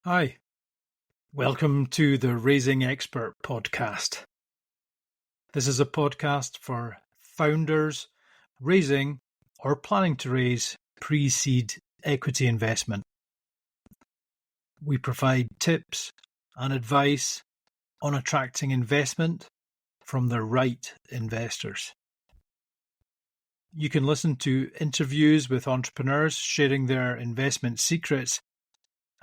Hi, welcome to the Raising Expert podcast. This is a podcast for founders raising or planning to raise pre-seed equity investment. We provide tips and advice on attracting investment from the right investors. You can listen to interviews with entrepreneurs sharing their investment secrets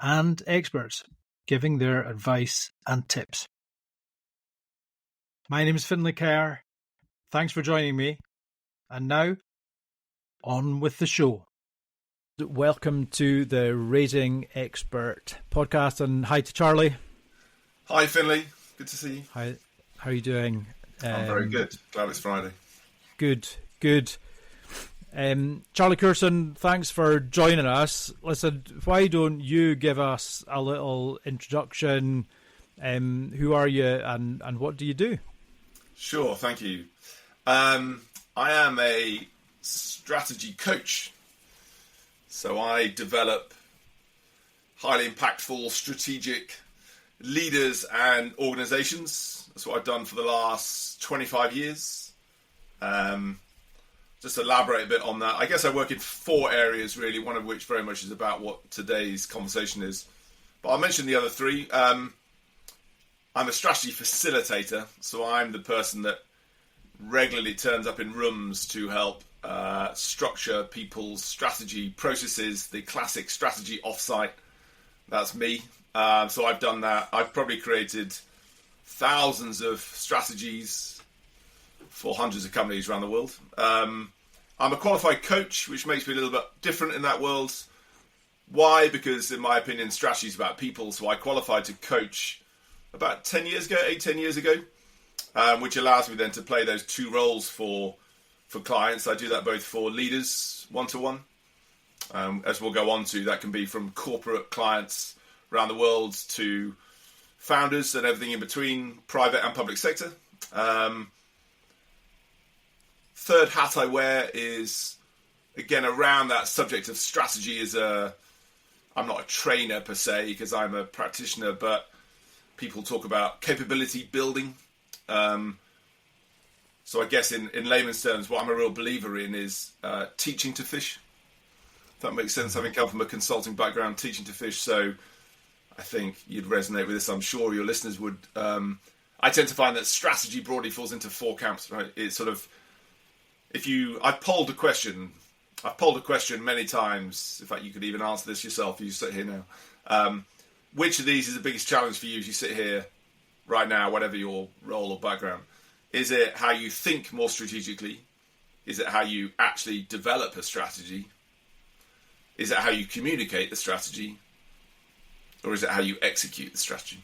and experts giving their advice and tips. My name is Finlay. Thanks for joining me. And now, on with the show. Welcome to the Raising Expert podcast, and hi to Charlie. Hi Finlay, good to see you. Hi, how are you doing? I'm very good. Glad it's Friday. Good. Charlie Curson, thanks for joining us. Listen, why don't you give us a little introduction? Who are you and what do you do? Sure, thank you. I am a strategy coach. So I develop highly impactful strategic leaders and organizations. That's what I've done for the last 25 years. Just to elaborate a bit on that, I guess I work in four areas really, one of which very much is about what today's conversation is. But I'll mention the other three. I'm a strategy facilitator, so I'm the person that regularly turns up in rooms to help structure people's strategy processes, the classic strategy offsite. That's me. So I've done that. I've probably created thousands of strategies for hundreds of companies around the world. I'm a qualified coach, which makes me a little bit different in that world. Why? Because in my opinion, strategy is about people. So I qualified to coach about 10 years ago, which allows me then to play those two roles for clients. I do that both for leaders, one-to-one. As we'll go on to, that can be from corporate clients around the world to founders and everything in between, private and public sector. Third hat I wear is, again, around that subject of strategy. I'm not a trainer per se, because I'm a practitioner, but people talk about capability building. So I guess in layman's terms, what I'm a real believer in is teaching to fish. If that makes sense, having come from a consulting background, teaching to fish. So I think you'd resonate with this. I'm sure your listeners would. I tend to find that strategy broadly falls into four camps, right? It's sort of, I've polled a question many times. In fact, you could even answer this yourself if you sit here now. Which of these is the biggest challenge for you as you sit here right now, whatever your role or background? Is it how you think more strategically? Is it how you actually develop a strategy? Is it how you communicate the strategy? Or is it how you execute the strategy?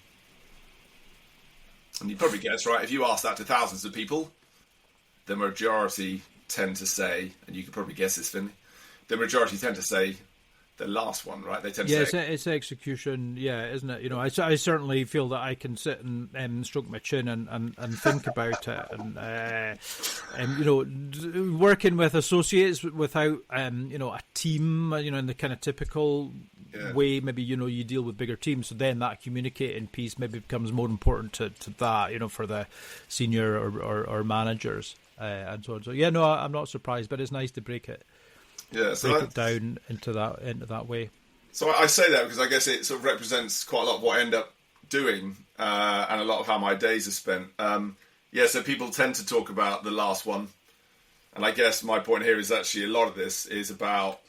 And you probably guess, right? If you ask that to thousands of people, the majority tend to say, and you could probably guess this, Finlay, the majority tend to say the last one, right? They tend to say it's execution, isn't it? I certainly feel that I can sit and stroke my chin and think about it, and working with associates without a team, in the kind of typical way. Maybe you deal with bigger teams, so then that communicating piece maybe becomes more important to that, for the senior or managers. And so on. So I'm not surprised, but it's nice to break it down into that way. So I say that because I guess it sort of represents quite a lot of what I end up doing, and a lot of how my days are spent. So people tend to talk about the last one, and I guess my point here is actually a lot of this is about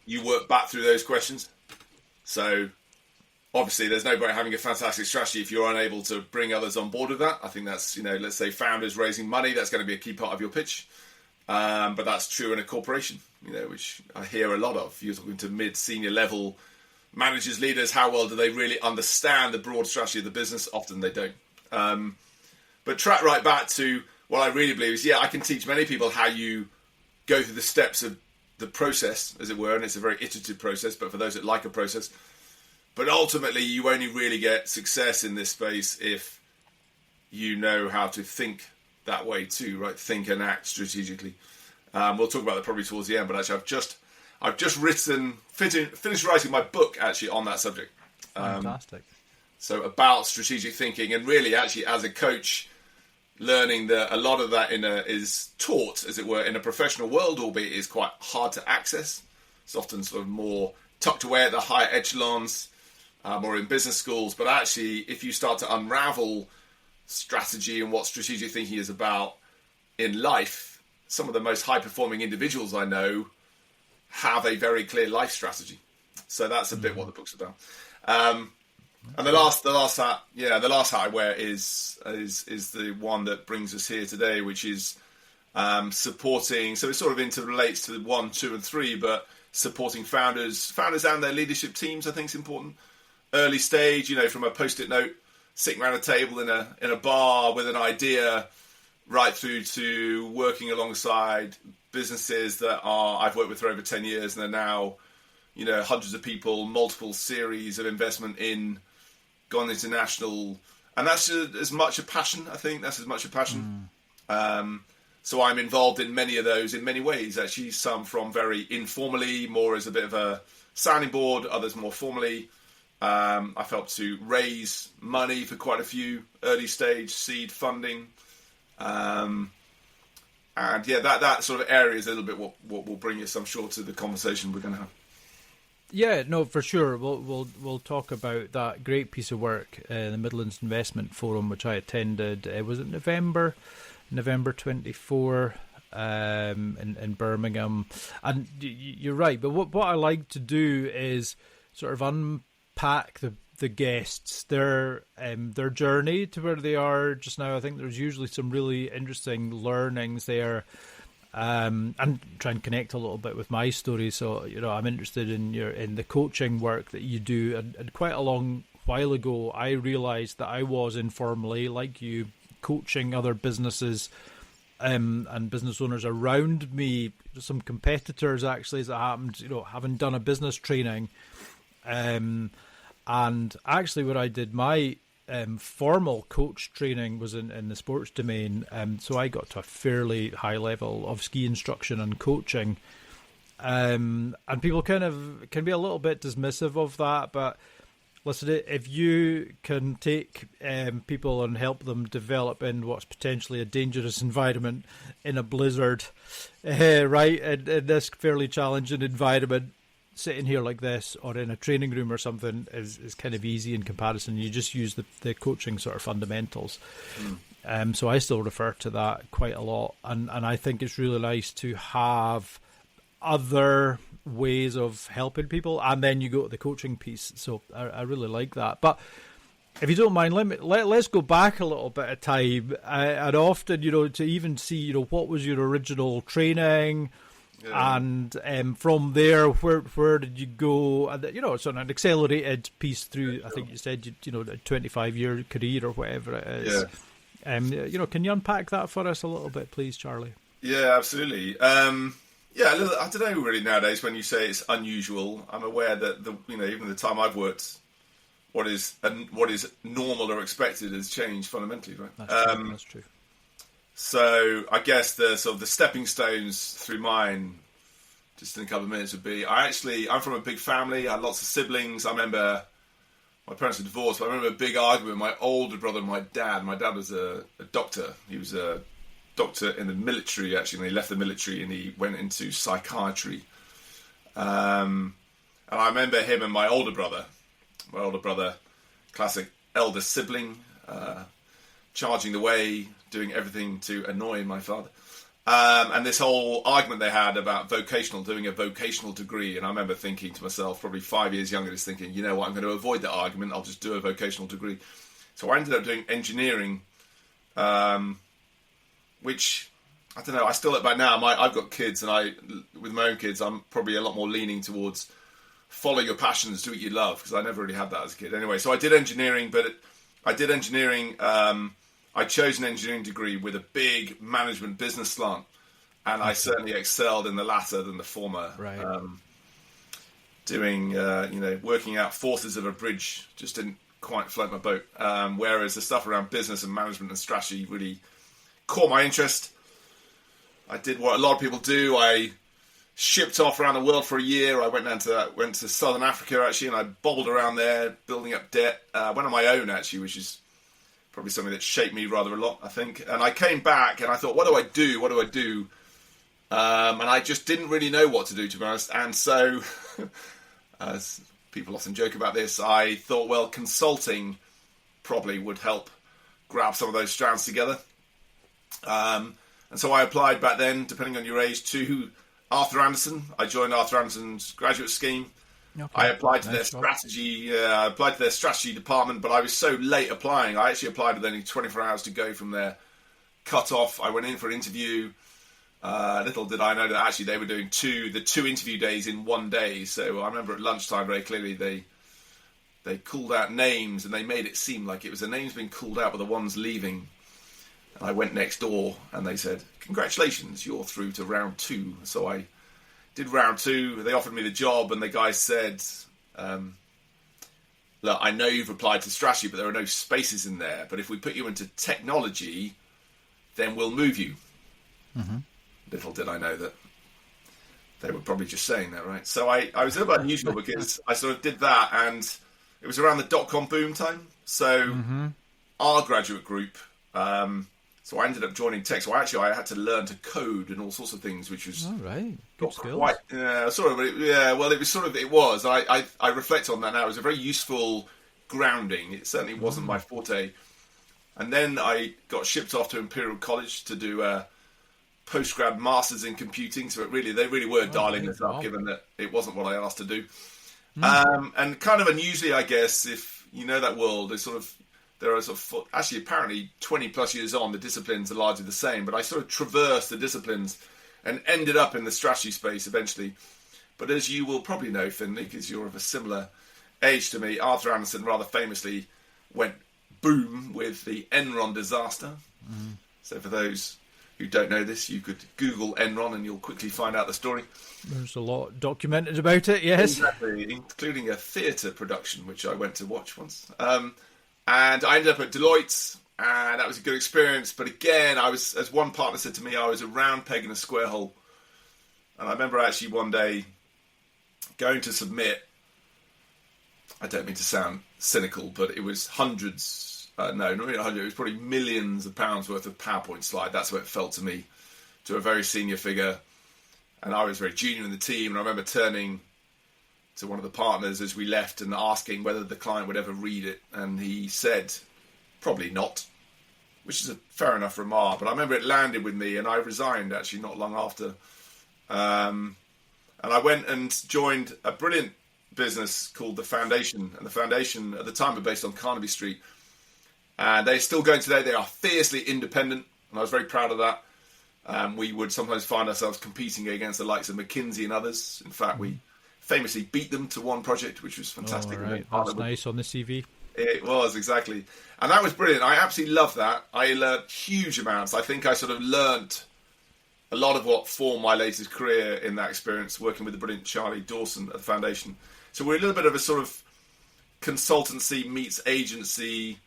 you work back through those questions. So obviously, there's no point having a fantastic strategy if you're unable to bring others on board with that. I think that's, let's say founders raising money, that's going to be a key part of your pitch. But that's true in a corporation, which I hear a lot of. You're talking to mid-senior level managers, leaders, how well do they really understand the broad strategy of the business? Often they don't. But track right back to what I really believe is, I can teach many people how you go through the steps of the process, as it were, and it's a very iterative process, but for those that like a process. But ultimately, you only really get success in this space if you know how to think that way too, right? Think and act strategically. We'll talk about that probably towards the end, but actually I've just finished writing my book actually on that subject. Fantastic. So about strategic thinking, and really actually as a coach, learning that a lot of that is taught, as it were, in a professional world, albeit is quite hard to access. It's often sort of more tucked away at the higher echelons or in business schools. But actually, if you start to unravel strategy and what strategic thinking is about in life, some of the most high-performing individuals I know have a very clear life strategy. So that's a bit what the book's about. And the last hat I wear is the one that brings us here today, which is supporting. So it sort of interrelates to 1, 2, and 3, but supporting founders and their leadership teams. I think is important. Early stage, from a post-it note, sitting around a table in a bar with an idea, right through to working alongside businesses that I've worked with for over 10 years, and they're now, hundreds of people, multiple series of investment in. Gone international, and that's as much a passion. I think that's as much a passion. So I'm involved in many of those in many ways. Actually, some from very informally, more as a bit of a sounding board. Others more formally. I've helped to raise money for quite a few early stage seed funding, and that sort of area is a little bit what will bring us, I'm sure, to the conversation we're going to have. Yeah, no, for sure. We'll talk about that great piece of work, the Midlands Investment Forum, which I attended. Was it November 24, in Birmingham? And you're right. But what I like to do is sort of unpack the guests, their journey to where they are just now. I think there's usually some really interesting learnings there. And try and connect a little bit with my story. So, I'm interested in the coaching work that you do. And quite a long while ago, I realized that I was informally, like you, coaching other businesses and business owners around me, some competitors actually, as it happened, having done a business training. And actually where I did my formal coach training was in the sports domain, so I got to a fairly high level of ski instruction and coaching, and people kind of can be a little bit dismissive of that, but listen, if you can take people and help them develop in what's potentially a dangerous environment in a blizzard, right, in this fairly challenging environment, sitting here like this or in a training room or something is kind of easy in comparison. You just use the coaching sort of fundamentals. So I still refer to that quite a lot. And I think it's really nice to have other ways of helping people. And then you go to the coaching piece. So I really like that. But if you don't mind, let's go back a little bit of time. And often, to even see, what was your original training. Yeah. And from there, where did you go? And it's on an accelerated piece through. I think you said a 25-year career or whatever it is. Yeah. Can you unpack that for us a little bit, please, Charlie? Yeah, absolutely. I don't know really nowadays when you say it's unusual. I'm aware that even the time I've worked, what is normal or expected has changed fundamentally, right? That's true. So I guess the stepping stones through mine, just in a couple of minutes, would be I'm from a big family. I had lots of siblings. I remember my parents were divorced, but I remember a big argument with my older brother and my dad. My dad was a doctor. He was a doctor in the military, actually. When he left the military and he went into psychiatry. And I remember him and my older brother, classic elder sibling, charging the way, doing everything to annoy my father. And this whole argument they had about doing a vocational degree. And I remember thinking to myself, probably 5 years younger, just thinking, you know what, I'm going to avoid that argument. I'll just do a vocational degree. So I ended up doing engineering, which, I don't know, I still look back now. I've got kids, and with my own kids, I'm probably a lot more leaning towards follow your passions, do what you love, because I never really had that as a kid. Anyway, so I did engineering, I chose an engineering degree with a big management business slant, and I certainly excelled in the latter than the former. Right. Working out forces of a bridge just didn't quite float my boat. Whereas the stuff around business and management and strategy really caught my interest. I did what a lot of people do. I shipped off around the world for a year. I went to Southern Africa actually, and I bobbled around there, building up debt. Went on my own actually, which is probably something that shaped me rather a lot, I think. And I came back and I thought, what do I do? And I just didn't really know what to do, to be honest. And so, as people often joke about this, I thought, well, consulting probably would help grab some of those strands together. And so I applied back then, depending on your age, to Arthur Andersen. I joined Arthur Andersen's graduate scheme. Okay. I applied to their strategy. I applied to their strategy department, but I was so late applying. I actually applied with only 24 hours to go from their cut-off. I went in for an interview. Little did I know that actually they were doing the two interview days in one day. So I remember at lunchtime very clearly they called out names and they made it seem like it was the names being called out, but the ones leaving. And I went next door and they said, "Congratulations, you're through to round 2." So I did round 2. They offered me the job, and the guy said, "Look, I know you've applied to strategy, but there are no spaces in there. But if we put you into technology, then we'll move you." Mm-hmm. Little did I know that they were probably just saying that, right? So I was a little bit unusual because I sort of did that, and it was around the dot-com boom time. So our graduate group, so I ended up joining tech. So I had to learn to code and all sorts of things, which was good skills. Quite, sort of. Well, it was. I reflect on that now. It was a very useful grounding. It certainly wasn't my forte. And then I got shipped off to Imperial College to do a postgrad masters in computing. So they really were dialing this up, given that it wasn't what I asked to do. And kind of unusually, I guess, if you know that world, there are actually apparently 20 plus years on, the disciplines are largely the same, but I sort of traversed the disciplines and ended up in the strategy space eventually. But as you will probably know, Finlay, because you're of a similar age to me, Arthur Andersen rather famously went boom with the Enron disaster. So for those who don't know this, you could Google Enron and you'll quickly find out the story. There's a lot documented about it, yes. Exactly, including a theatre production, which I went to watch once. And I ended up at Deloitte, and that was a good experience. But again, I was, as one partner said to me, I was a round peg in a square hole. And I remember actually one day going to submit, I don't mean to sound cynical, but it was hundreds, no, not even 100, it was probably millions of pounds worth of PowerPoint slide. That's what it felt to me, to a very senior figure. And I was very junior in the team, and I remember turning to one of the partners as we left and asking whether the client would ever read it, and he said probably not, which is a fair enough remark, but I remember it landed with me, and I resigned actually not long after, and I went and joined a brilliant business called the Foundation, and the Foundation at the time were based on Carnaby Street, and they're still going today. They are fiercely independent, and I was very proud of that. We would sometimes find ourselves competing against the likes of McKinsey and others. In fact, we famously beat them to one project, which was fantastic. Oh, right. That's nice on the CV. It was, exactly. And that was brilliant. I absolutely loved that. I learned huge amounts. I think I sort of learnt a lot of what formed my latest career in that experience, working with the brilliant Charlie Dawson at the Foundation. So we're a little bit of a sort of consultancy meets agency.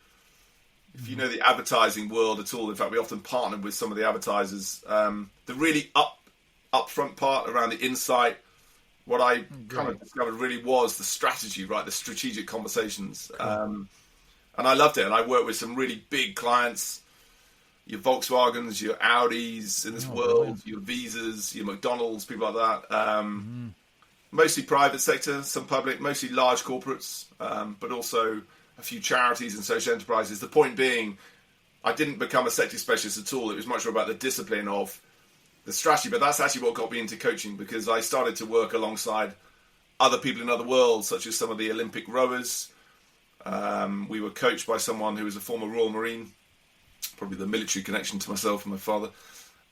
If you know the advertising world at all, in fact, we often partnered with some of the advertisers. The really upfront part around the insight, what I kind of discovered really was the strategy, right? The strategic conversations. And I loved it. And I worked with some really big clients, your Volkswagens, your Audis in this world, your Visas, your McDonald's, people like that. Mostly private sector, some public, mostly large corporates, but also a few charities and social enterprises. The point being, I didn't become a sector specialist at all. It was much more about the discipline of the strategy, but that's actually what got me into coaching, because I started to work alongside other people in other worlds, such as some of the Olympic rowers. We were coached by someone who was a former Royal Marine, probably the military connection to myself and my father.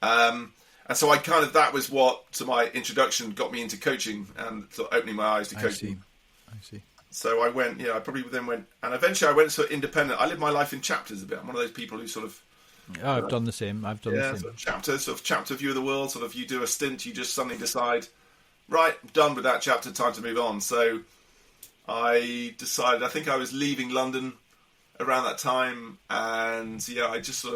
And so that was what, to my introduction, got me into coaching and sort of opening my eyes to coaching. I see. So I went, I probably then went, and eventually I went sort of independent. I lived my life in chapters a bit. I'm one of those people who sort of... I've done the same. Sort of chapter view of the world. Sort of you do a stint, you just suddenly decide, right, I'm done with that chapter, time to move on. So I decided, I think I was leaving London around that time, and I just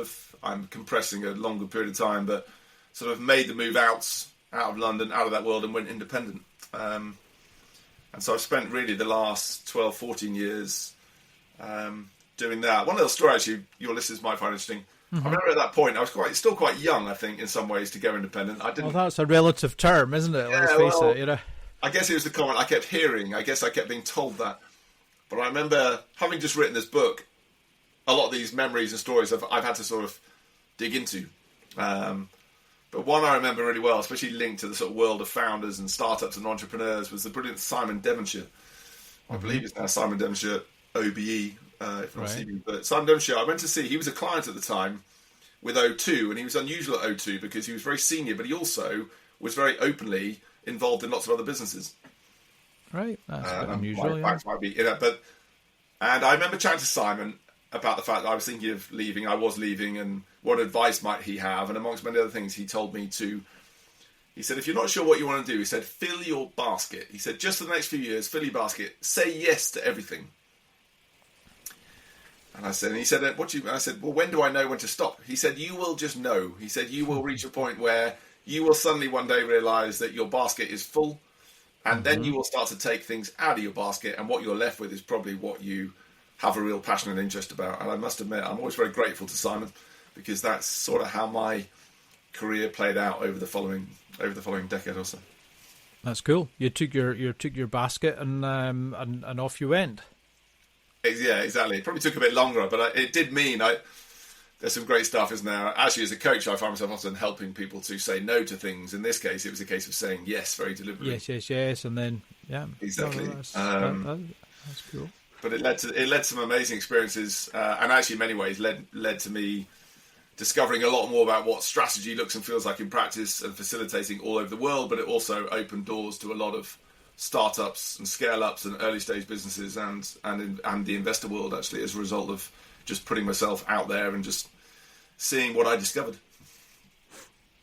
I'm compressing a longer period of time, but sort of made the move out out of London, out of that world, and went independent. And so I've spent really the last 12, 14 years doing that. One little story, actually, your listeners might find interesting. I remember at that point, I was still quite young, I think, in some ways, to go independent. I didn't. Well, that's a relative term, isn't it? Let's face it, you know. I guess it was the comment I kept hearing. I guess I kept being told that. But I remember, having just written this book, a lot of these memories and stories I've had to sort of dig into. But one I remember really well, especially linked to the sort of world of founders and startups and entrepreneurs, was the brilliant Simon Devonshire. I believe it's now Simon Devonshire OBE, if not CB. But Simon Devonshire, I went to see, he was a client at the time with O2, and he was unusual at O2 because he was very senior, but he also was very openly involved in lots of other businesses. Right, that's a bit unusual. Might be, and I remember chatting to Simon about the fact that I was thinking of leaving, I was leaving, and what advice might he have, and amongst many other things, he told me to, he said, if you're not sure what you want to do, he said, fill your basket. He said, just for the next few years, fill your basket, say yes to everything. And I said, I said, well, when do I know when to stop? He said, you will just know. He said, you will reach a point where you will suddenly one day realise that your basket is full, and then you will start to take things out of your basket, and what you're left with is probably what you have a real passion and interest about. And I must admit, I'm always very grateful to Simon, because that's sort of how my career played out over the following decade or so. That's cool. You took your basket and off you went. Yeah, exactly. It probably took a bit longer, but it did mean there's some great stuff, isn't there? Actually, as a coach, I find myself often helping people to say no to things. In this case, it was a case of saying yes very deliberately. Yes, and then exactly. That's cool. But it led to some amazing experiences, and actually, in many ways, led to me discovering a lot more about what strategy looks and feels like in practice, and facilitating all over the world. But it also opened doors to a lot of startups and scale-ups and early-stage businesses, and the investor world, actually, as a result of just putting myself out there and just seeing what I discovered.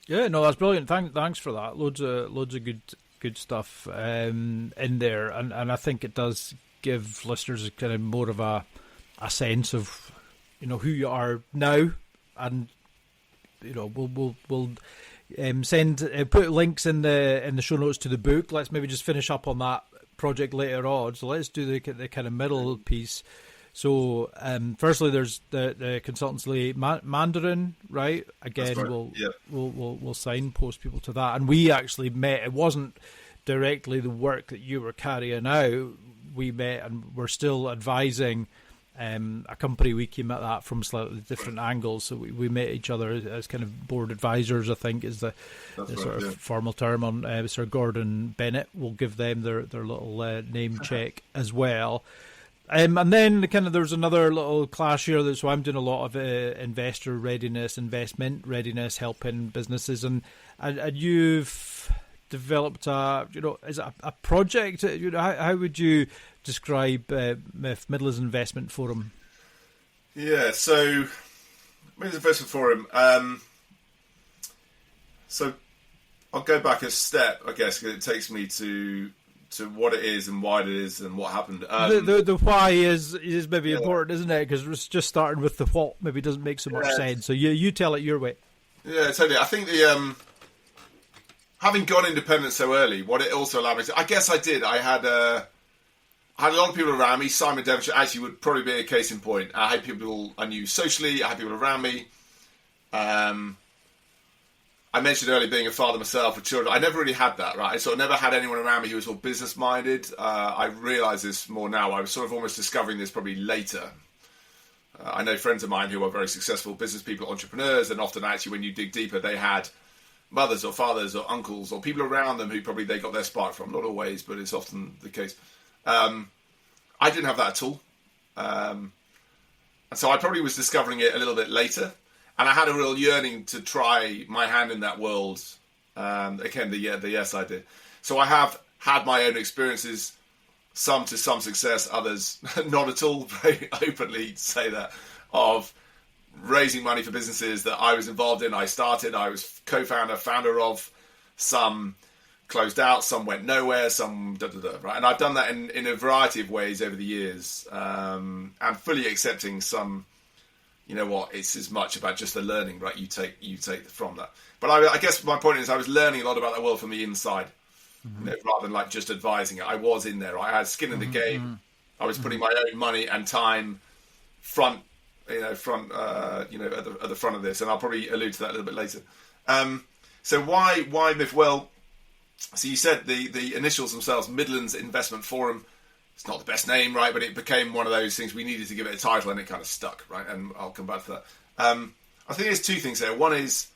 Yeah, no, that's brilliant. Thanks for that. Loads of good stuff in there, and I think it does give listeners a kind of more of a sense of who you are now, and we'll put links in the show notes to the book. Let's maybe just finish up on that project later on. So let's do the kind of middle piece. So, firstly, there's the consultancy Mandarin, right? Again, right. We'll signpost people to that. And we actually met. It wasn't directly the work that you were carrying out. We met, and we're still advising a company. We came at that from slightly different angles. So we met each other as kind of board advisors, I think is the sort of formal term. On Sir Gordon Bennett, we'll give them their little name check as well. And then there's another little clash here. So I'm doing a lot of investor readiness, investment readiness, helping businesses, and you've developed is it a project? How would you describe Midlands Investment Forum? Yeah, so Midlands Investment Forum. So I'll go back a step, I guess, because it takes me to what it is and why it is and what happened. The why is maybe important, isn't it? Because we're just starting with the what maybe doesn't make so much sense. So you tell it your way. Yeah, totally. I think the having gone independent so early, what it also allowed me to, I guess I did. I had a lot of people around me. Simon Devonshire actually would probably be a case in point. I had people I knew socially. I had people around me. I mentioned earlier being a father myself with children. I never really had that, right? I sort of never had anyone around me who was all business-minded. I realise this more now. I was sort of almost discovering this probably later. I know friends of mine who are very successful business people, entrepreneurs, and often actually when you dig deeper, they had mothers or fathers or uncles or people around them who probably they got their spark from. Not always, but it's often the case. I didn't have that at all. And so I probably was discovering it a little bit later. And I had a real yearning to try my hand in that world. Again, the yes I did. So I have had my own experiences, some to some success, others not at all, very openly say that, of raising money for businesses that I was involved in. I was co-founder, founder of. Some closed out, some went nowhere, some right? And I've done that in a variety of ways over the years, and fully accepting some you know what, it's as much about just the learning, right? You take from that. But I guess my point is I was learning a lot about that world from the inside, rather than like just advising it. I was in there. I had skin in the game. I was putting my own money and time at the front of this, and I'll probably allude to that a little bit later. So why MIF? Well, so you said the initials themselves, Midlands Investment Forum. It's not the best name, right? But it became one of those things we needed to give it a title, and it kind of stuck, right? And I'll come back to that. I think there's two things there. One is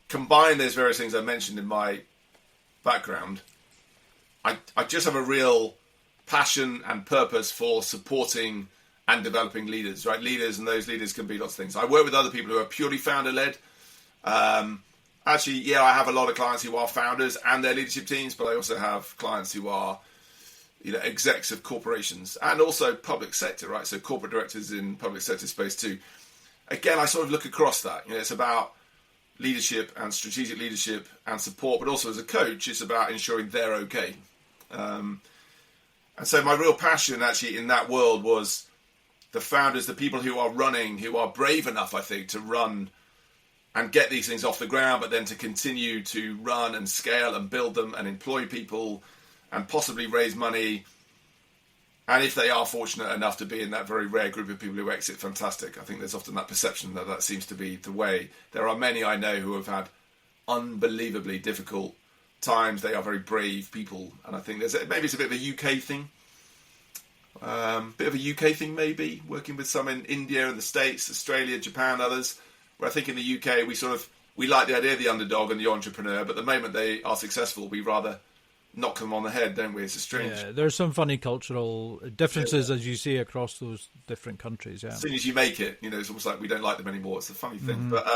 combine those various things I mentioned in my background. I just have a real passion and purpose for supporting and developing leaders, right? Leaders, and those leaders can be lots of things. I work with other people who are purely founder-led. Actually, I have a lot of clients who are founders and their leadership teams, but I also have clients who are execs of corporations and also public sector, right? So corporate directors in public sector space too. Again, I sort of look across that. It's about leadership and strategic leadership and support, but also as a coach, it's about ensuring they're okay. And so my real passion actually in that world was the founders, the people who are running, who are brave enough, I think, to run and get these things off the ground, but then to continue to run and scale and build them and employ people and possibly raise money. And if they are fortunate enough to be in that very rare group of people who exit, fantastic. I think there's often that perception that seems to be the way. There are many I know who have had unbelievably difficult times. They are very brave people. And I think maybe it's a bit of a UK thing. Maybe, working with some in India and the States, Australia, Japan, others, where I think in the UK we like the idea of the underdog and the entrepreneur, but the moment they are successful, we rather knock them on the head, don't we? It's a strange... Yeah, there's some funny cultural differences, as you see, across those different countries, As soon as you make it, it's almost like we don't like them anymore. It's a funny thing. But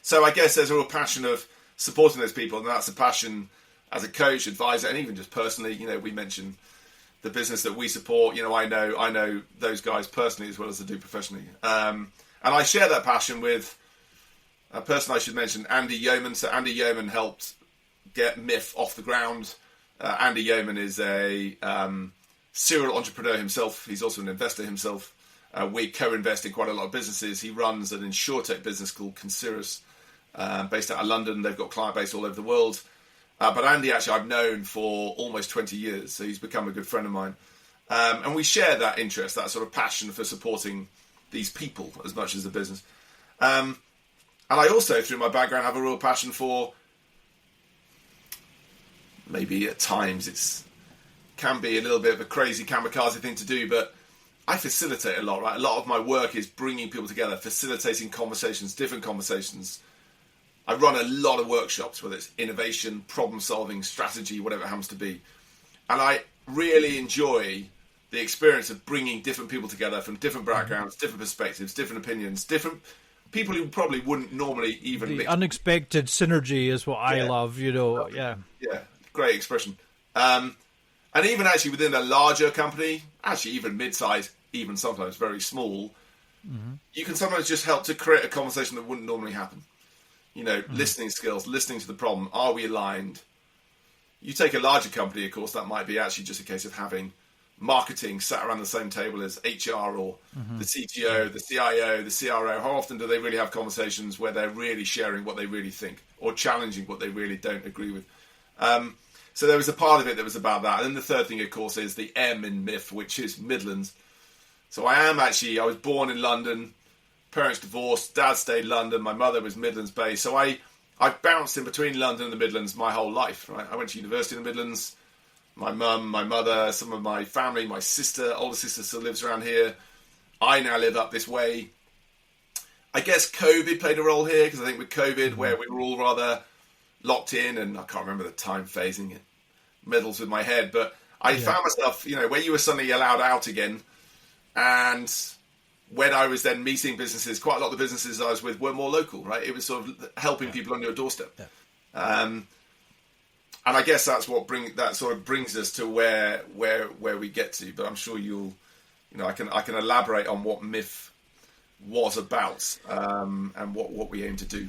so I guess there's a real passion of supporting those people, and that's a passion as a coach, advisor, and even just personally. We mentioned the business that we support. I know those guys personally as well as I do professionally. And I share that passion with a person I should mention, Andy Yeoman. So Andy Yeoman helped get MIF off the ground. Andy Yeoman is a serial entrepreneur himself. He's also an investor himself. We co-invest in quite a lot of businesses. He runs an insurtech business called Consiris, based out of London. They've got client base all over the world. But Andy, actually, I've known for almost 20 years, so he's become a good friend of mine. And we share that interest, that sort of passion for supporting these people as much as the business. And I also, through my background, have a real passion for... Maybe at times it can be a little bit of a crazy kamikaze thing to do, but I facilitate a lot, right? A lot of my work is bringing people together, facilitating conversations, different conversations. I run a lot of workshops, whether it's innovation, problem solving, strategy, whatever it happens to be. And I really enjoy the experience of bringing different people together from different backgrounds, different perspectives, different opinions, different people who probably wouldn't normally even... The unexpected synergy is what I love, Yeah. Great expression. And even actually within a larger company, actually even mid-size, even sometimes very small, you can sometimes just help to create a conversation that wouldn't normally happen. Listening skills, listening to the problem. Are we aligned? You take a larger company, of course, that might be actually just a case of having marketing sat around the same table as HR or the CTO, the CIO, the CRO. How often do they really have conversations where they're really sharing what they really think or challenging what they really don't agree with? So there was a part of it that was about that. And then the third thing, of course, is the M in MIF, which is Midlands. So I was born in London, parents divorced, dad stayed in London, my mother was Midlands based. So I bounced in between London and the Midlands my whole life, right? I went to university in the Midlands. My mum, my mother, some of my family, my sister, older sister still lives around here. I now live up this way. I guess COVID played a role here, because I think with COVID, where we were all rather locked in, and I can't remember the time phasing, it meddles with my head, but I found myself, where you were suddenly allowed out again, and when I was then meeting businesses, quite a lot of the businesses I was with were more local, right? It was sort of helping people on your doorstep. And I guess that's what brings us to where we get to, but I'm sure I can elaborate on what MIF was about, and what we aim to do.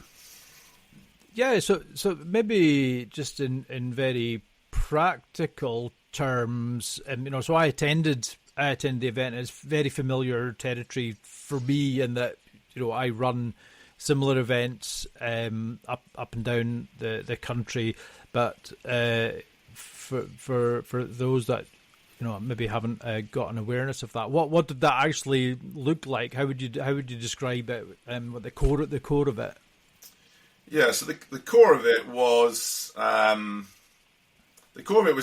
Yeah, so maybe just in very practical terms, and so I attended the event. It's very familiar territory for me, in that I run similar events up and down the country, but for those that maybe haven't got an awareness of that, what did that actually look like? How would you describe it? What the core of it? Yeah, so the core of it was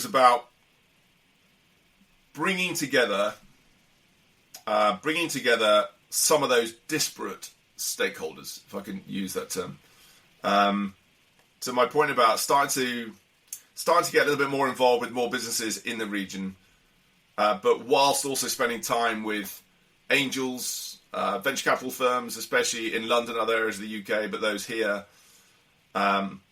about bringing together some of those disparate stakeholders, if I can use that term. So my point about starting to get a little bit more involved with more businesses in the region, but whilst also spending time with angels, venture capital firms, especially in London, other areas of the UK, but those here,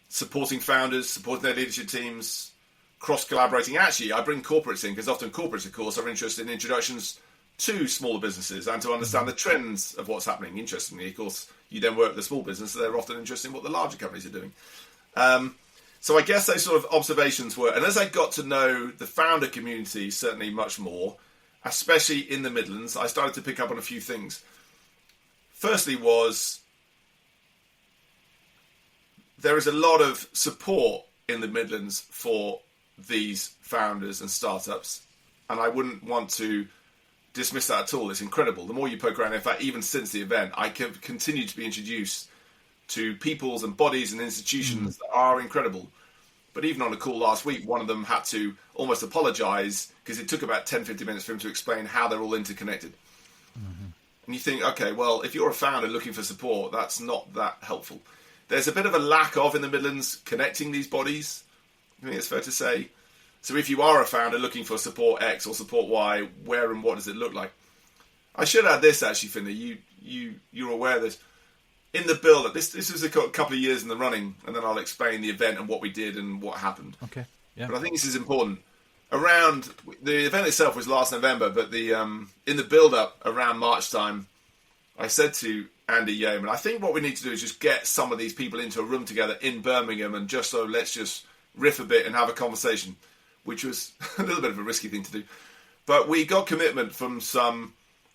supporting founders, supporting their leadership teams, cross-collaborating. Actually, I bring corporates in because often corporates, of course, are interested in introductions to smaller businesses and to understand the trends of what's happening. Interestingly, of course, you then work with the small business, so they're often interested in what the larger companies are doing. So I guess those sort of observations were, and as I got to know the founder community certainly much more, especially in the Midlands, I started to pick up on a few things. Firstly was, there is a lot of support in the Midlands for these founders and startups, and I wouldn't want to dismiss that at all. It's incredible. The more you poke around, in fact, even since the event, I have continued to be introduced to peoples and bodies and institutions that are incredible. But even on a call last week, one of them had to almost apologise because it took about 10-15 minutes for him to explain how they're all interconnected. And you think, okay, well, if you're a founder looking for support, that's not that helpful. There's a bit of a lack of, in the Midlands, connecting these bodies. I think it's fair to say. So if you are a founder looking for support X or support Y, where and what does it look like? I should add this, actually, Finlay. You're aware that in the build-up, this was a couple of years in the running, and then I'll explain the event and what we did and what happened. Okay. Yeah. But I think this is important. Around the event itself was last November, but in the build-up around March time, I said to Andy Yeoman, I think what we need to do is just get some of these people into a room together in Birmingham and let's just riff a bit and have a conversation, which was a little bit of a risky thing to do. But we got commitment from some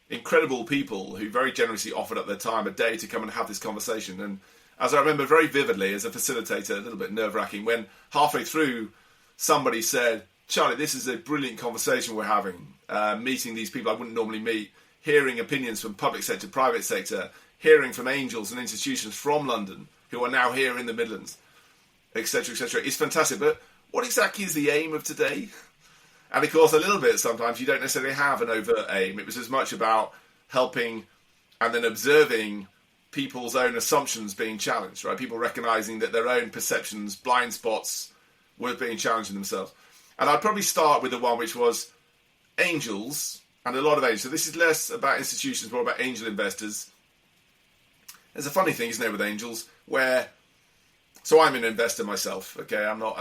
incredible people who very generously offered up their time a day to come and have this conversation. And as I remember very vividly as a facilitator, a little bit nerve-wracking, when halfway through somebody said, Charlie, this is a brilliant conversation we're having, meeting these people I wouldn't normally meet, hearing opinions from public sector, private sector, hearing from angels and institutions from London who are now here in the Midlands, etc., etc. It's fantastic. But what exactly is the aim of today? And of course, a little bit sometimes you don't necessarily have an overt aim. It was as much about helping and then observing people's own assumptions being challenged, right? People recognizing that their own perceptions, blind spots, were being challenged in themselves. And I'd probably start with the one which was angels, and a lot of angels. So this is less about institutions, more about angel investors. There's a funny thing, isn't there, with angels, where... So I'm an investor myself, okay? I'm not.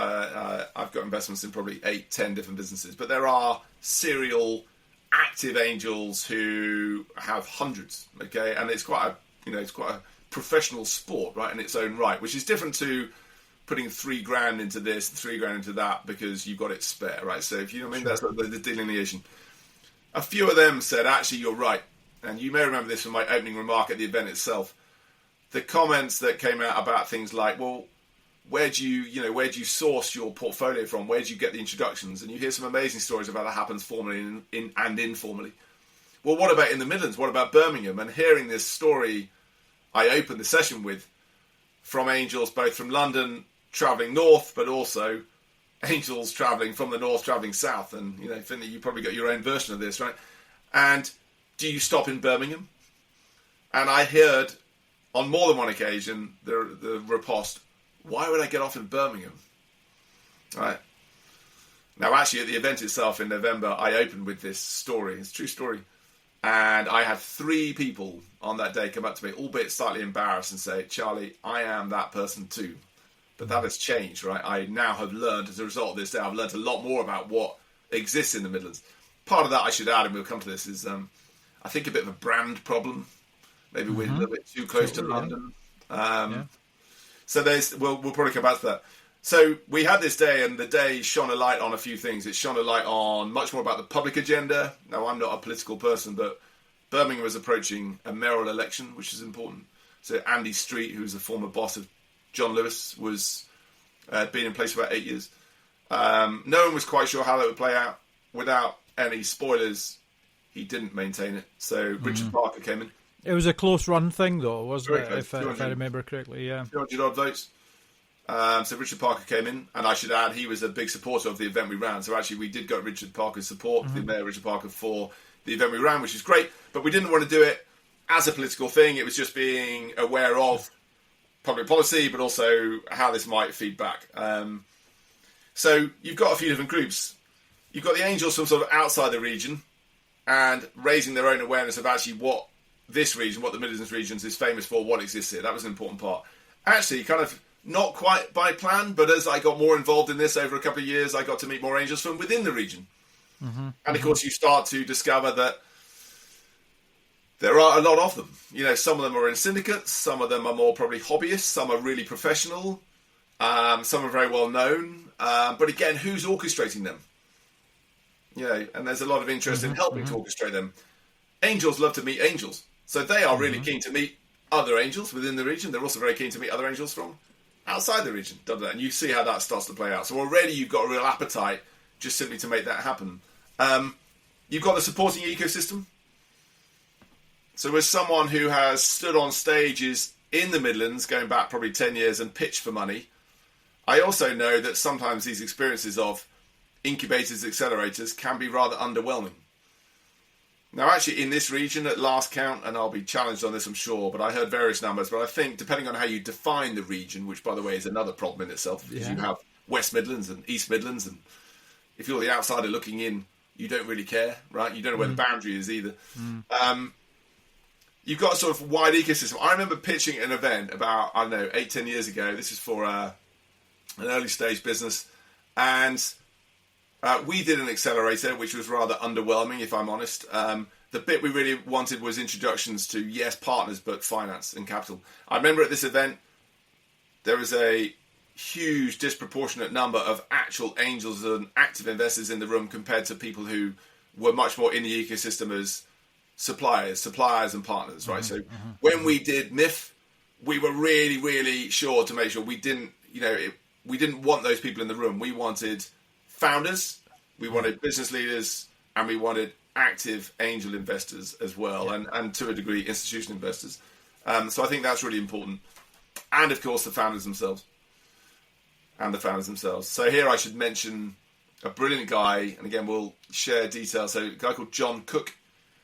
I've got investments in probably 8-10 different businesses, but there are serial active angels who have hundreds, okay? And it's quite a professional sport, right, in its own right, which is different to putting $3,000 into this, $3,000 into that because you've got it spare, right? So if you know what I mean, that's the delineation. A few of them said, actually, you're right, and you may remember this from my opening remark at the event itself. The comments that came out about things like, well, where do you source your portfolio from? Where do you get the introductions? And you hear some amazing stories about that happens formally and informally. Well, what about in the Midlands? What about Birmingham? And hearing this story, I opened the session with from angels, both from London travelling north, but also angels travelling from the north, travelling south. And, Finlay, you probably got your own version of this, right? And do you stop in Birmingham? And I heard on more than one occasion the riposte, why would I get off in Birmingham? Right. Now, actually, at the event itself in November, I opened with this story. It's a true story. And I had 3 people on that day come up to me, albeit slightly embarrassed, and say, Charlie, I am that person too. But that has changed, right? I now have learned, as a result of this day, I've learned a lot more about what exists in the Midlands. Part of that, I should add, and we'll come to this, is I think a bit of a brand problem. Maybe we're a little bit too close to London. So we'll probably come back to that. So we had this day, and the day shone a light on a few things. It shone a light on much more about the public agenda. Now, I'm not a political person, but Birmingham was approaching a mayoral election, which is important. So Andy Street, who was a former boss of John Lewis, was been in place for about 8 years. No one was quite sure how that would play out. Without any spoilers, he didn't maintain it. So Richard Parker came in. It was a close run thing, though, wasn't Very it? close. If I remember correctly, yeah. 200 odd votes. So Richard Parker came in, and I should add he was a big supporter of the event we ran. So actually we did get Richard Parker's support, the Mayor Richard Parker, for the event we ran, which is great. But we didn't want to do it as a political thing. It was just being aware of public policy, but also how this might feed back. So you've got a few different groups. You've got the angels from sort of outside the region and raising their own awareness of actually what this region, what the Midlands regions is famous for, what exists here. That was an important part. Actually, kind of not quite by plan, but as I got more involved in this over a couple of years, I got to meet more angels from within the region. And of course, you start to discover that there are a lot of them. You know, some of them are in syndicates, some of them are more probably hobbyists, some are really professional, some are very well known. But again, who's orchestrating them? You know, and there's a lot of interest in helping to orchestrate them. Angels love to meet angels. So they are really keen to meet other angels within the region. They're also very keen to meet other angels from outside the region. And you see how that starts to play out. So already you've got a real appetite just simply to make that happen. You've got the supporting ecosystem. So as someone who has stood on stages in the Midlands, going back probably 10 years, and pitched for money, I also know that sometimes these experiences of incubators, accelerators can be rather underwhelming. Now, actually, in this region, at last count, and I'll be challenged on this, I'm sure, but I heard various numbers, but I think, depending on how you define the region, which, by the way, is another problem in itself, because you have West Midlands and East Midlands, and if you're the outsider looking in, you don't really care, right? You don't know where the boundary is either. You've got a sort of wide ecosystem. I remember pitching an event about, 8-10 years ago. This is for an early stage business, and we did an accelerator, which was rather underwhelming, if I'm honest. The bit we really wanted was introductions to, yes, partners, but finance and capital. I remember at this event, there was a huge disproportionate number of actual angels and active investors in the room compared to people who were much more in the ecosystem as suppliers and partners, right? So when we did MIF, we were really, really sure to make sure we didn't want those people in the room. We wanted founders, we wanted business leaders, and we wanted active angel investors as well, and to a degree institutional investors. So I think that's really important. And of course the founders themselves. So here I should mention a brilliant guy, and again we'll share details. So a guy called John Cook.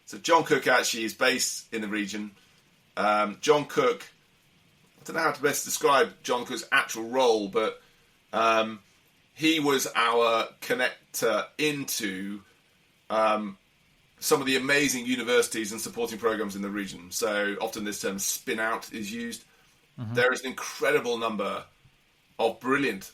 So John Cook actually is based in the region. John Cook, I don't know how to best describe John Cook's actual role, but he was our connector into some of the amazing universities and supporting programs in the region. So often this term spin out is used. There is an incredible number of brilliant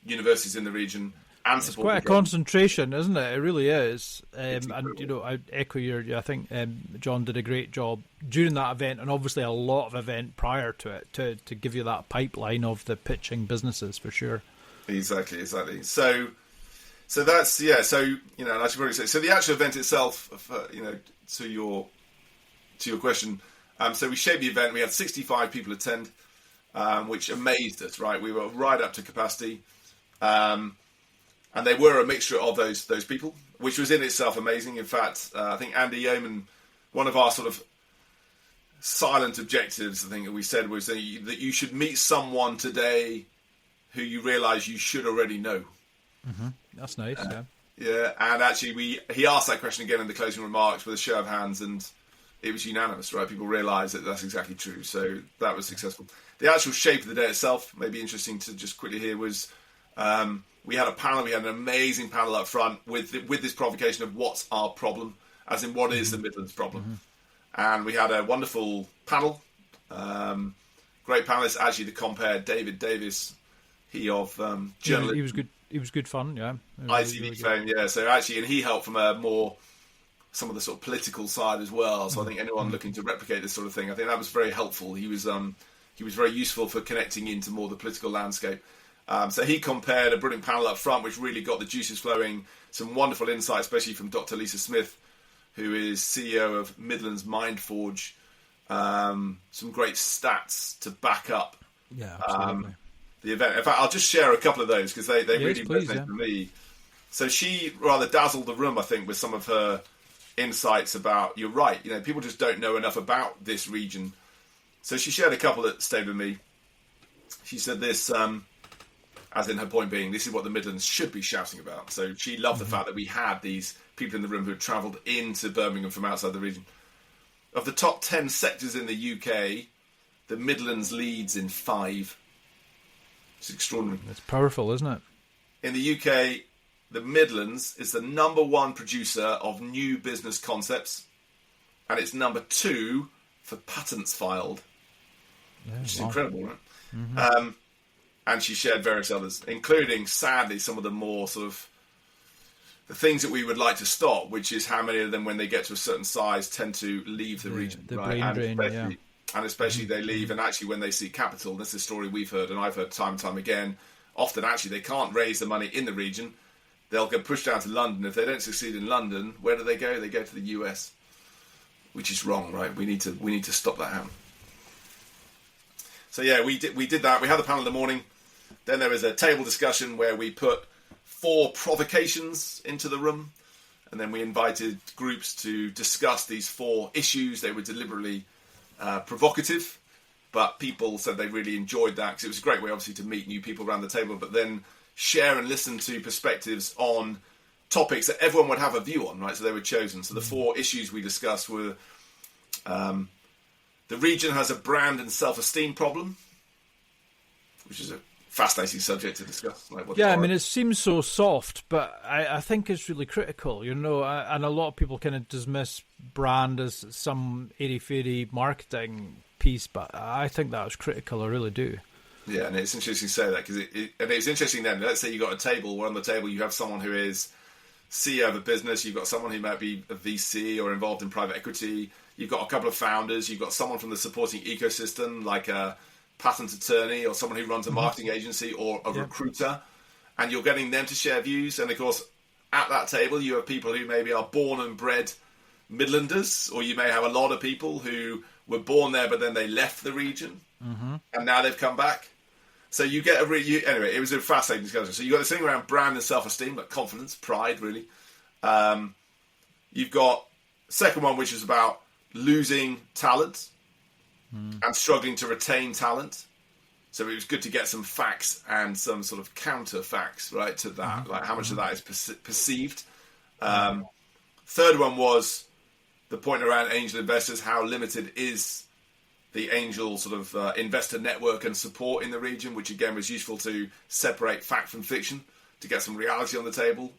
universities in the region. And it's quite a concentration, isn't it? It really is. And, I echo I think John did a great job during that event, and obviously a lot of event prior to it to give you that pipeline of the pitching businesses, for sure. Exactly. So that's, so, and I should probably say, so the actual event itself, to your question, so we shaped the event, we had 65 people attend, which amazed us, right? We were right up to capacity. And they were a mixture of those people, which was in itself amazing. In fact, I think Andy Yeoman, one of our sort of silent objectives, I think that we said, was that you should meet someone today who you realise you should already know. That's nice, Yeah, and actually he asked that question again in the closing remarks with a show of hands, and it was unanimous, right? People realised that that's exactly true, so that was successful. The actual shape of the day itself, maybe interesting to just quickly hear, was... we had a panel, we had an amazing panel up front with this provocation of what's our problem, as in what is the Midlands problem. And we had a wonderful panel, great panelist actually to compare David Davis, he of journalism. He was good. He was good fun, yeah. ITV fame, yeah. So actually, and he helped from some of the sort of political side as well. So I think anyone looking to replicate this sort of thing, I think that was very helpful. He was very useful for connecting into more the political landscape. So he compared a brilliant panel up front, which really got the juices flowing. Some wonderful insight, especially from Dr. Lisa Smith, who is CEO of Midlands Mindforge, some great stats to back up the event. In fact, I'll just share a couple of those because they really resonate for me. So she rather dazzled the room, I think, with some of her insights about, you're right, people just don't know enough about this region. So she shared a couple that stayed with me. She said this, as in her point being, this is what the Midlands should be shouting about. So she loved the fact that we had these people in the room who had travelled into Birmingham from outside the region. Of the top 10 sectors in the UK, the Midlands leads in 5. It's extraordinary. It's powerful, isn't it? In the UK, the Midlands is the number 1 producer of new business concepts, and it's number 2 for patents filed, which is incredible, right? Mm-hmm. And she shared various others, including, sadly, some of the more sort of the things that we would like to stop, which is how many of them, when they get to a certain size, tend to leave the region, the right? brain drain, And especially they leave, and actually when they seek capital, this is a story we've heard, and I've heard time and time again, often actually they can't raise the money in the region. They'll get pushed down to London. If they don't succeed in London, where do they go? They go to the US, which is wrong, right? We need to stop that happening. So yeah, we did that. We had the panel in the morning. Then there was a table discussion where we put 4 provocations into the room, and then we invited groups to discuss these 4 issues. They were deliberately provocative, but people said they really enjoyed that because it was a great way, obviously, to meet new people around the table, but then share and listen to perspectives on topics that everyone would have a view on, right? So they were chosen. So the 4 issues we discussed were the region has a brand and self-esteem problem, which is a fascinating subject to discuss. I mean, it seems so soft, but I think it's really critical, and a lot of people kind of dismiss brand as some airy-fairy marketing piece, but I think that was critical, I really do. Yeah, and it's interesting to say that, because it's interesting then, let's say you've got a table, where on the table you have someone who is CEO of a business, you've got someone who might be a VC or involved in private equity, you've got a couple of founders, you've got someone from the supporting ecosystem, like a patent attorney or someone who runs a marketing agency or a recruiter, and you're getting them to share views. And of course, at that table, you have people who maybe are born and bred Midlanders, or you may have a lot of people who were born there, but then they left the region, and now they've come back. So you get anyway, it was a fascinating discussion. So you got this thing around brand and self-esteem, like confidence, pride, really. You've got second one, which is about losing talent and struggling to retain talent. So it was good to get some facts and some sort of counter facts, right, to that, like how much of that is perceived. Third one was the point around angel investors, how limited is the angel sort of investor network and support in the region, which again was useful to separate fact from fiction, to get some reality on the table.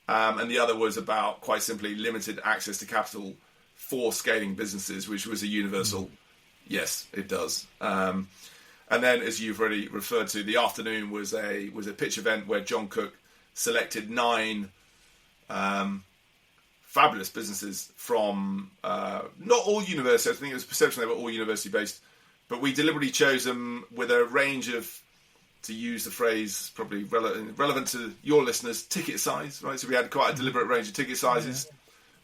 And the other was about, quite simply, limited access to capital for scaling businesses, which was a universal, yes, it does. And then, as you've already referred to, the afternoon was a pitch event where John Cook selected 9 fabulous businesses from not all universities. I think it was perception they were all university based, but we deliberately chose them with a range of, to use the phrase probably relevant to your listeners, ticket size, right? So we had quite a deliberate range of ticket sizes,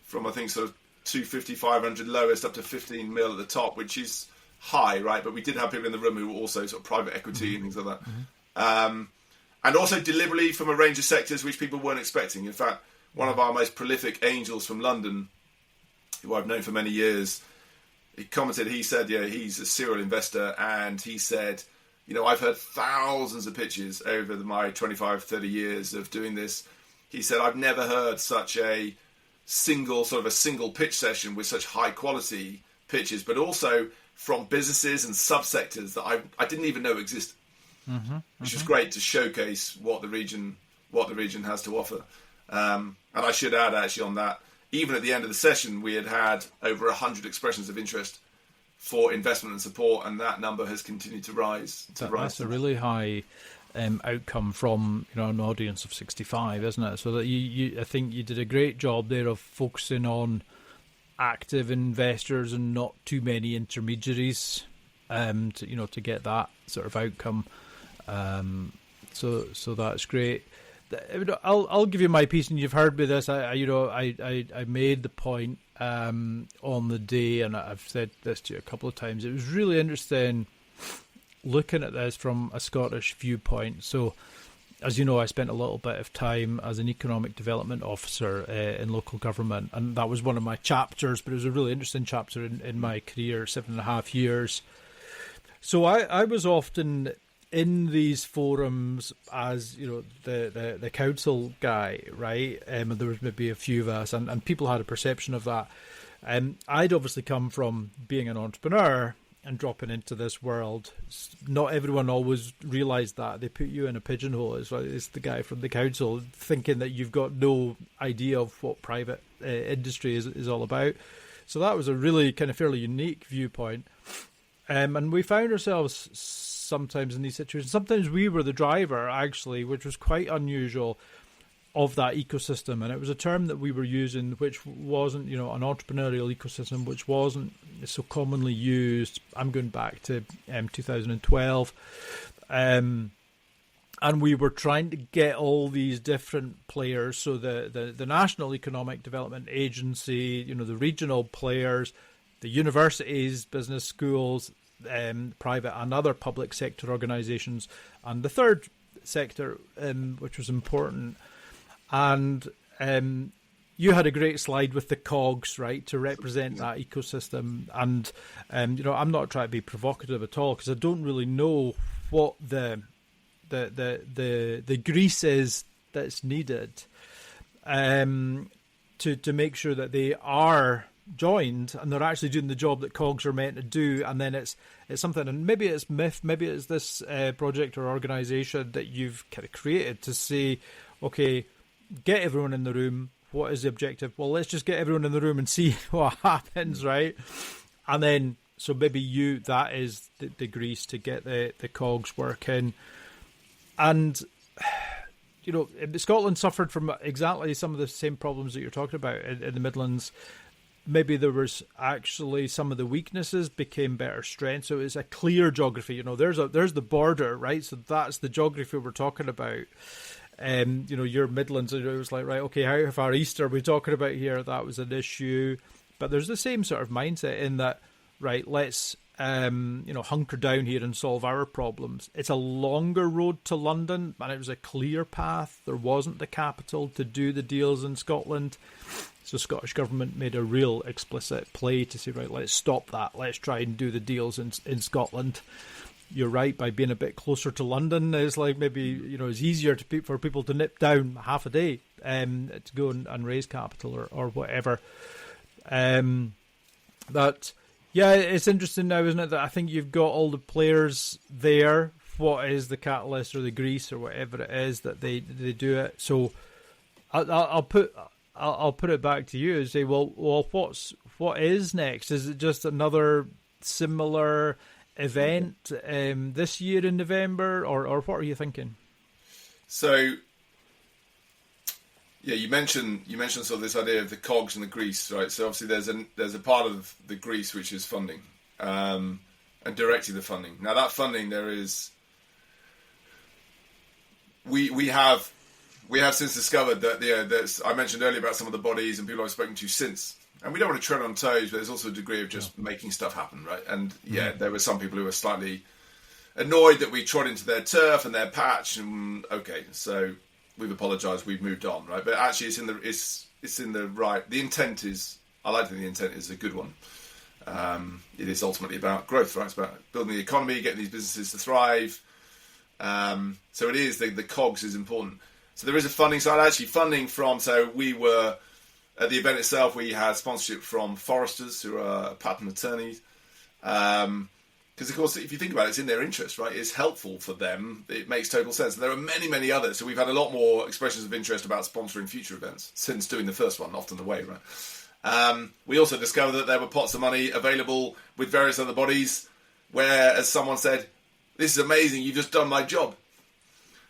from I think sort of 250, 500 lowest up to 15 mil at the top, which is high, right? But we did have people in the room who were also sort of private equity and things like that. And also deliberately from a range of sectors which people weren't expecting. In fact, one of our most prolific angels from London, who I've known for many years, he commented, he said, he's a serial investor, and he said, I've heard thousands of pitches over my 25, 30 years of doing this. He said, I've never heard such a single pitch session with such high quality pitches, but also from businesses and subsectors that I didn't even know existed, which is great to showcase what the region has to offer. And I should add, actually, on that, even at the end of the session, we had over 100 expressions of interest for investment and support, and that number has continued to rise. That's a really high outcome from an audience of 65, isn't it? So that I think you did a great job there of focusing on active investors and not too many intermediaries, to get that sort of outcome. So that's great. I'll give you my piece, and you've heard me this. I made the point on the day, and I've said this to you a couple of times. It was really interesting looking at this from a Scottish viewpoint. So, as you know, I spent a little bit of time as an economic development officer in local government, and that was one of my chapters, but it was a really interesting chapter in my career, 7.5 years. So I was often in these forums as, the council guy, right? And there was maybe a few of us, and people had a perception of that. I'd obviously come from being an entrepreneur and dropping into this world. Not everyone always realised that. They put you in a pigeonhole. It's the guy from the council, thinking that you've got no idea of what private industry is all about. So that was a really kind of fairly unique viewpoint. And we found ourselves sometimes in these situations. Sometimes we were the driver, actually, which was quite unusual, of that ecosystem. And it was a term that we were using, which wasn't, an entrepreneurial ecosystem, which wasn't so commonly used. I'm going back to 2012. And we were trying to get all these different players. So the National Economic Development Agency, the regional players, the universities, business schools, private and other public sector organisations, and the third sector, which was important. And you had a great slide with the cogs, right, to represent that ecosystem. And I'm not trying to be provocative at all, because I don't really know what the grease is that's needed to make sure that they are joined and they're actually doing the job that cogs are meant to do. And then it's something, and maybe it's MIF, maybe it's this project or organisation that you've kind of created to say, okay, get everyone in the room. What is the objective? Well, let's just get everyone in the room and see what happens, right? And then, so maybe that is the grease to get the cogs working. And, Scotland suffered from exactly some of the same problems that you're talking about in the Midlands. Maybe there was actually some of the weaknesses became better strengths. So it's a clear geography. There's the border, right? So that's the geography we're talking about. Your Midlands, it was like, right, okay, how far east are we talking about here? That was an issue. But there's the same sort of mindset in that, right, let's, hunker down here and solve our problems. It's a longer road to London, and it was a clear path. There wasn't the capital to do the deals in Scotland. So Scottish Government made a real explicit play to say, right, let's stop that. Let's try and do the deals in Scotland. You're right, by being a bit closer to London, it's like maybe, it's easier for people to nip down half a day to go and raise capital or whatever. But yeah, it's interesting now, isn't it, that I think you've got all the players there. What is the catalyst or the grease or whatever it is that they do it? So I'll put it back to you and say, well, what is next? Is it just another similar event this year in November, or what are you thinking? So, yeah, you mentioned sort of this idea of the cogs and the grease, right? So obviously there's a part of the grease which is funding, and directing the funding. Now that funding, there is we have since discovered that I mentioned earlier about some of the bodies and people I've spoken to since. And we don't want to tread on toes, but there's also a degree of just making stuff happen, right? And there were some people who were slightly annoyed that we trod into their turf and their patch. And okay, so we've apologised, we've moved on, right? But actually, it's in the right. The intent is, I like to think the intent is a good one. It is ultimately about growth, right? It's about building the economy, getting these businesses to thrive. So it is the cogs is important. So there is a funding side, actually funding from. So we were. At the event itself, we had sponsorship from foresters, who are patent attorneys. Because, of course, if you think about it, it's in their interest, right? It's helpful for them. It makes total sense. And there are many, many others. So we've had a lot more expressions of interest about sponsoring future events since doing the first one, often the way, right? We also discovered that there were pots of money available with various other bodies where, as someone said, this is amazing, you've just done my job.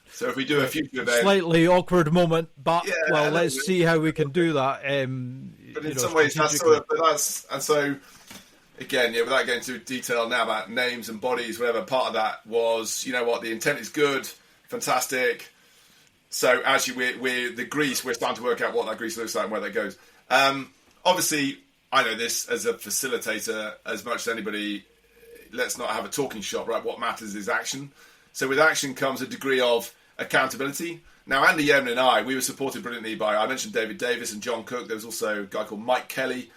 So if we do a future event... Slightly awkward moment, but, let's see how we can do that. But in some ways, that's sort of... And so, again, without getting into detail now about names and bodies, whatever, part of that was, the intent is good, fantastic. So actually, we're the grease. We're starting to work out what that grease looks like and where that goes. Obviously, I know this as a facilitator as much as anybody. Let's not have a talking shop, right? What matters is action. So with action comes a degree of accountability. Now, Andy Yeoman and I, we were supported brilliantly by, I mentioned David Davis and John Cook. There was also a guy called Mike Kelly,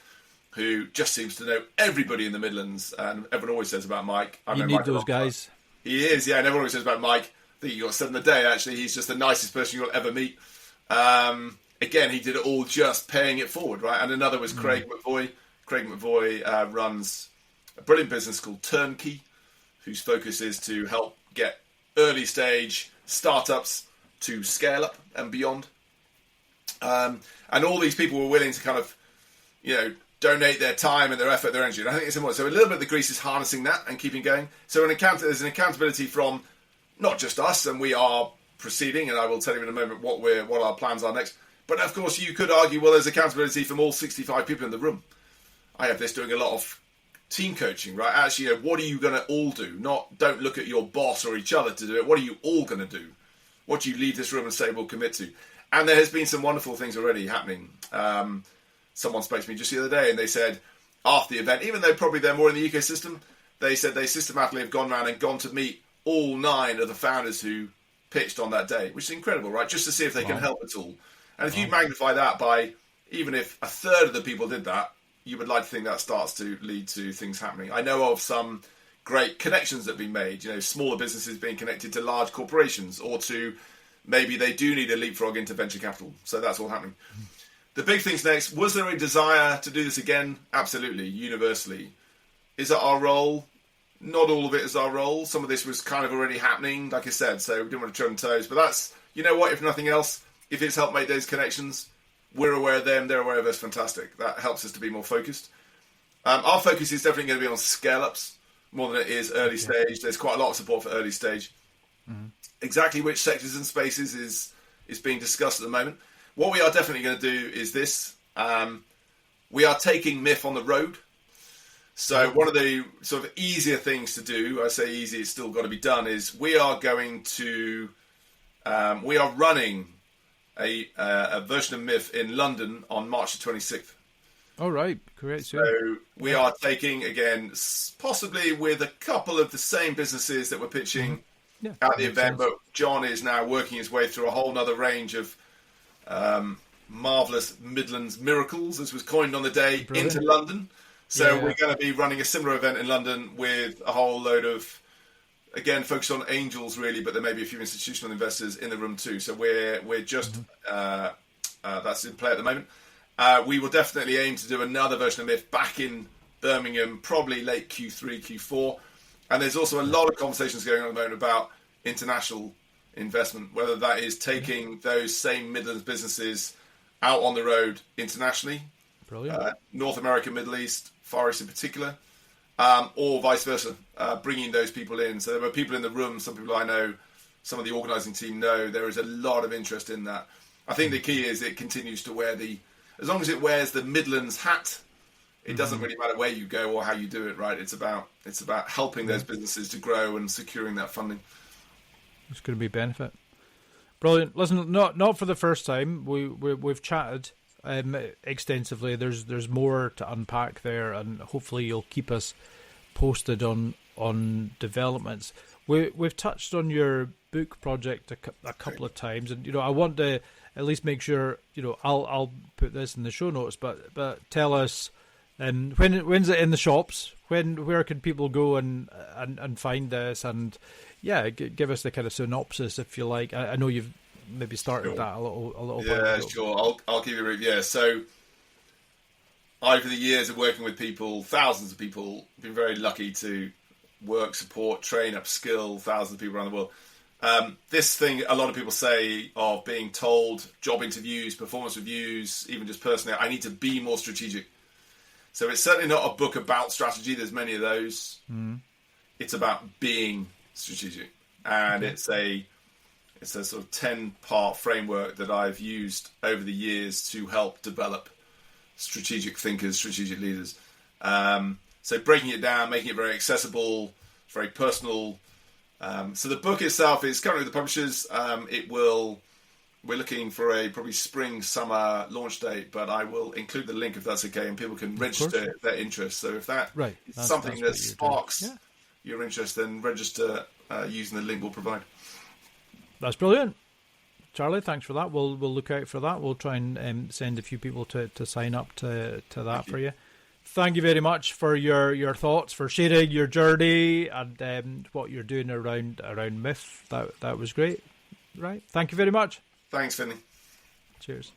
who just seems to know everybody in the Midlands. And everyone always says about Mike. You need those guys. He is, yeah. And everyone always says about Mike. I think you got 7 a day, actually. He's just the nicest person you'll ever meet. Again, he did it all just paying it forward, right? And another was Craig McVoy. Craig McVoy runs a brilliant business called Turnkey, whose focus is to help get early stage startups to scale up and beyond. And all these people were willing to kind of, donate their time and their effort, their energy. And I think it's important. So a little bit of the grease is harnessing that and keeping going. So there's an accountability from not just us, and we are proceeding, and I will tell you in a moment what our plans are next. But of course, you could argue, well, there's accountability from all 65 people in the room. I have this doing a lot of team coaching, right? Actually, what are you going to all do? Don't look at your boss or each other to do it. What are you all going to do? What do you leave this room and say we'll commit to? And there has been some wonderful things already happening. Someone spoke to me just the other day, and they said after the event, even though probably they're more in the ecosystem, they said they systematically have gone around and gone to meet all 9 of the founders who pitched on that day, which is incredible, right? Just to see if they can help at all. And if you magnify that by, even if a third of the people did that, you would like to think that starts to lead to things happening. I know of some great connections that have been made, smaller businesses being connected to large corporations, or to maybe they do need a leapfrog into venture capital. So that's all happening. The big things next, was there a desire to do this again? Absolutely, universally. Is it our role? Not all of it is our role. Some of this was kind of already happening, like I said, so we didn't want to tread on toes. But that's, if nothing else, if it's helped make those connections, we're aware of them, they're aware of us, fantastic. That helps us to be more focused. Our focus is definitely going to be on scale-ups more than it is early stage. There's quite a lot of support for early stage. Mm-hmm. Exactly which sectors and spaces is being discussed at the moment. What we are definitely going to do is this. We are taking MIF on the road. So one of the sort of easier things to do, I say easy, it's still got to be done, is we are running a version of MIF in London on March the 26th. All right, correct. So we are taking, again, possibly with a couple of the same businesses that were pitching at the event, but John is now working his way through a whole other range of marvellous Midlands miracles, as was coined on the day, into London. So we're going to be running a similar event in London with a whole load of, again, focused on angels really, but there may be a few institutional investors in the room too. So we're just that's in play at the moment. We will definitely aim to do another version of MIF back in Birmingham, probably late Q3, Q4. And there's also a lot of conversations going on at the moment about international investment, whether that is taking those same Midlands businesses out on the road internationally, North America, Middle East, Far East in particular, or vice versa, bringing those people in. So there were people in the room, some people I know, some of the organising team know, there is a lot of interest in that. I think the key is it continues to wear as long as it wears the Midlands hat, it doesn't really matter where you go or how you do it, right? It's about helping those businesses to grow and securing that funding. It's going to be a benefit. Brilliant. Listen, not for the first time. We've chatted extensively. There's more to unpack there, and hopefully you'll keep us posted on developments. We've touched on your book project a couple of times, and I want to at least make sure I'll put this in the show notes. But tell us, when's it in the shops? Where can people go and find this? And give us the kind of synopsis if you like. I know you've maybe started that a little bit. Yeah, sure. I'll give you a review. Yeah, so over the years of working with people, thousands of people, been very lucky to work, support, train, upskill thousands of people around the world. This thing a lot of people say of being told, job interviews, performance reviews, even just personally, I need to be more strategic. So it's certainly not a book about strategy. There's many of those. It's about being strategic, and it's a sort of 10-part framework that I've used over the years to help develop strategic thinkers, strategic leaders. So breaking it down, making it very accessible, very personal. So the book itself is currently with the publishers. It will we're looking for a probably spring, summer launch date, but I will include the link if that's okay, and people can register their interest. So if that is something that sparks your interest, then register using the link we'll provide. That's brilliant. Charlie, thanks for that. We'll look out for that. We'll try and send a few people to sign up to that for you. Thank you very much for your thoughts, for sharing your journey and what you're doing around MIF. That was great. Right. Thank you very much. Thanks, Finlay. Cheers.